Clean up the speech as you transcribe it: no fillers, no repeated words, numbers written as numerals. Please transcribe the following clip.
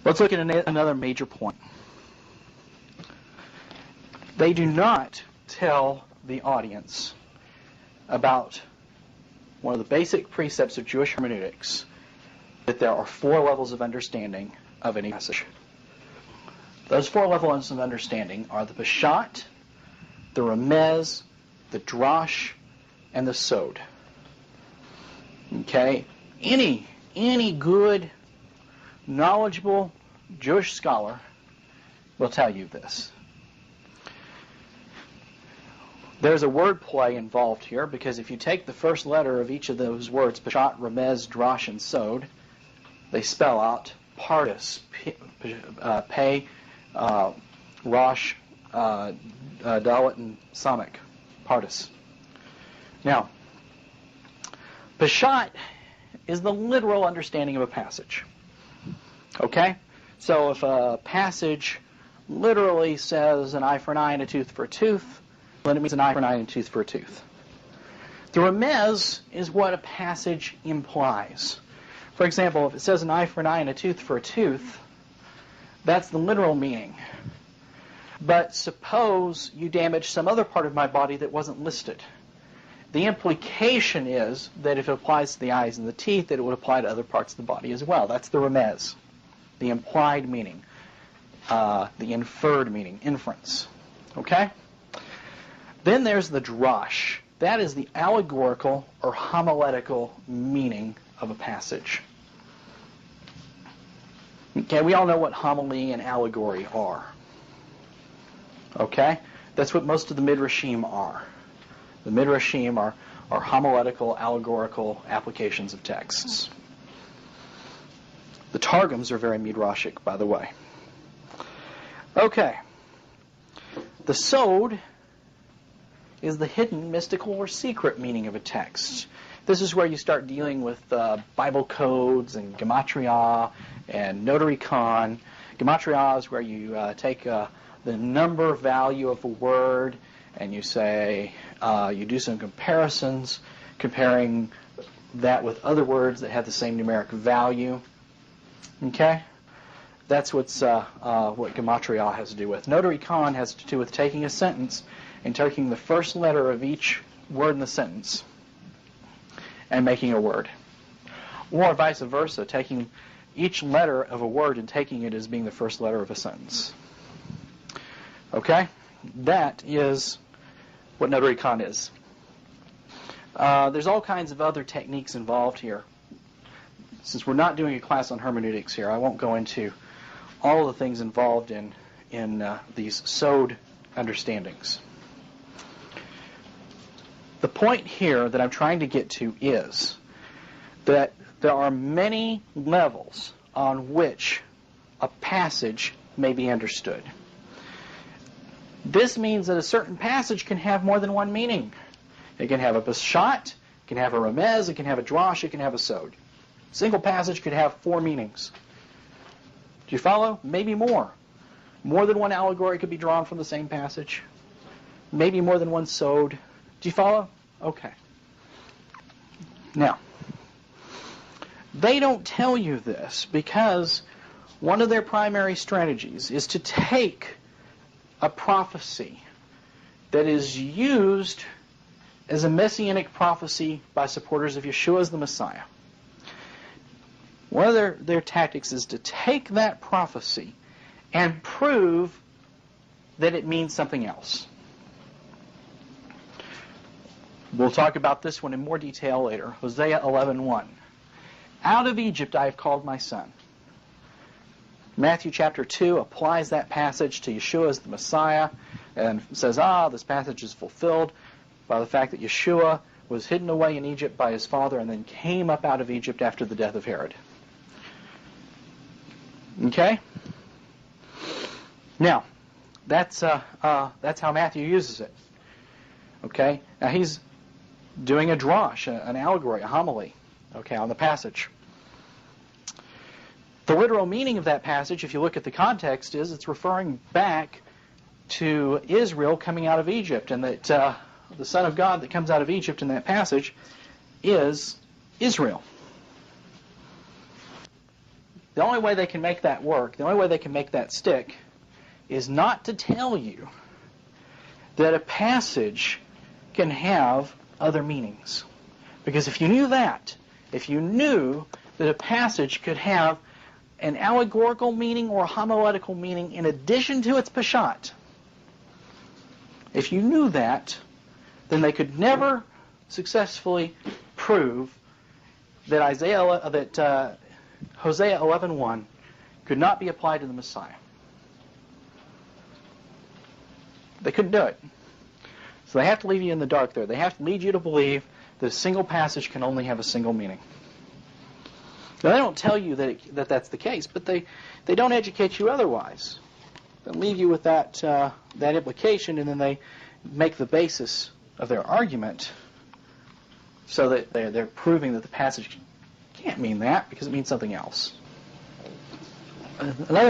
Let's look at another major point. They do not tell the audience about one of the basic precepts of Jewish hermeneutics, that there are 4 levels of understanding of any passage. Those 4 levels of understanding are the Peshat, the Remez, the Drash, and the Sod. Okay? Any good, knowledgeable Jewish scholar will tell you this. There's a word play involved here, because if you take the first letter of each of those words, Peshat, Remez, Drash, and Sod, they spell out Pardes, Pei, Rosh, Dalet, and Samek. Pardes. Now, Peshat is the literal understanding of a passage. Okay? So if a passage literally says an eye for an eye and a tooth for a tooth, then it means an eye for an eye and a tooth for a tooth. The remez is what a passage implies. For example, if it says an eye for an eye and a tooth for a tooth, that's the literal meaning. But suppose you damage some other part of my body that wasn't listed. The implication is that if it applies to the eyes and the teeth, that it would apply to other parts of the body as well. That's the remez, the implied meaning, the inferred meaning, inference. Okay? Then there's the drash. That is the allegorical or homiletical meaning of a passage. Okay, we all know what homily and allegory are. Okay? That's what most of the midrashim are. The midrashim are homiletical, allegorical applications of texts. The targums are very midrashic, by the way. Okay. The sod is the hidden, mystical, or secret meaning of a text. This is where you start dealing with Bible codes and gematria and notary con. Gematria is where you take the number value of a word and you say, you do some comparisons, comparing that with other words that have the same numeric value. Okay? That's what gematria has to do with. Notary con has to do with taking a sentence and taking the first letter of each word in the sentence and making a word. Or vice versa, taking each letter of a word and taking it as being the first letter of a sentence. Okay? That is what notary con is. There's all kinds of other techniques involved here. Since we're not doing a class on hermeneutics here, I won't go into all of the things involved in these sod understandings. The point here that I'm trying to get to is that there are many levels on which a passage may be understood. This means that a certain passage can have more than one meaning. It can have a peshat, it can have a remez, it can have a drash, it can have a sod. A single passage could have 4 meanings. Do you follow? Maybe more. More than one allegory could be drawn from the same passage. Maybe more than one sod. Do you follow? Okay. Now, they don't tell you this because one of their primary strategies is to take a prophecy that is used as a messianic prophecy by supporters of Yeshua as the Messiah. One of their tactics is to take that prophecy and prove that it means something else. We'll talk about this one in more detail later. Hosea 11:1. Out of Egypt I have called my son. Matthew chapter 2 applies that passage to Yeshua as the Messiah and says, this passage is fulfilled by the fact that Yeshua was hidden away in Egypt by his father and then came up out of Egypt after the death of Herod. Okay? Now, that's how Matthew uses it. Okay? Now he's doing a drash, an allegory, a homily, okay, on the passage. The literal meaning of that passage, if you look at the context, is it's referring back to Israel coming out of Egypt, and that the Son of God that comes out of Egypt in that passage is Israel. the only way they can make that work, the only way they can make that stick, is not to tell you that a passage can have other meanings. Because if you knew that, if you knew that a passage could have an allegorical meaning or a homiletical meaning in addition to its peshat, if you knew that, then they could never successfully prove that Hosea 11:1 could not be applied to the Messiah. They couldn't do it. So they have to leave you in the dark there. They have to lead you to believe that a single passage can only have a single meaning. Now, they don't tell you that that's the case, but they don't educate you otherwise. They leave you with that implication, and then they make the basis of their argument so that they're proving that the passage can't mean that because it means something else. Another